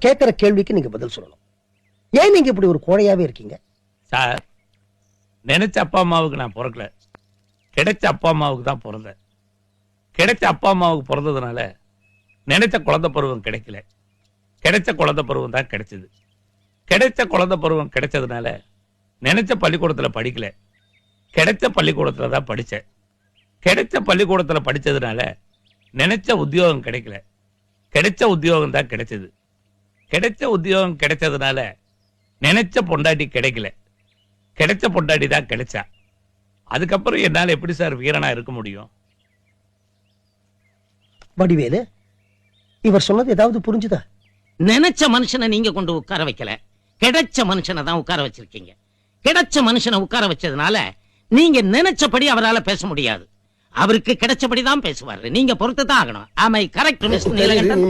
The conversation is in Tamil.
கேட்கிற கேள்விக்கு நீங்க பதில் சொல்லணும். ஏன் நீங்க இப்படி ஒரு கோழையாவே இருக்கீங்க? சார், நினைச்ச அப்பா அம்மாவுக்கு நான் பிறக்கல, கிடைச்ச அப்பா அம்மாவுக்கு தான் பிறந்தேன். கிடைச்ச அப்பா அம்மாவுக்கு பிறந்ததுனால நினைச்ச குழந்தை பருவம் கிடைக்கல, கிடைச்ச குழந்தை பருவம் தான் கிடைச்சது. கிடைச்ச குழந்தை பருவம் கிடைச்சதுனால நினைச்ச பள்ளிக்கூடத்துல படிக்கல, கிடைச்ச பள்ளிக்கூடத்துல தான் படிச்சேன். கிடைச்ச பள்ளிக்கூடத்துல படிச்சதுனால நினைச்ச உத்தியோகம் கிடைக்கல, கிடைச்ச உத்தியோகம் தான் கிடைச்சது. கிடைச்ச உத்தியோகம் கிடைச்சதுனால நினைச்ச பொண்டாட்டி கிடைக்கல, கிடைச்ச பொண்டாட்டி தான் கிடைச்சா. அதுக்கப்புறம் என்னால எப்படி சார் வீரனா இருக்க முடியும்? வடிவேலு, இவர் சொன்னது ஏதாவது புரிஞ்சுதா? நினைச்ச மனுஷனை நீங்க கொண்டு உட்கார வைக்கல, கிடைச்ச மனுஷனை தான் உட்கார வச்சிருக்கீங்க. கிடைச்ச மனுஷனை உட்கார வச்சதுனால நீங்க நினைச்சபடி அவரால பேச முடியாது. அவருக்கு கிடைச்சபடி தான் பேசுவாரு. நீங்க பொறுத்து தான் ஆகணும். ஆமை கரெக்ட் மிஸ்டர் நீலகண்டன்?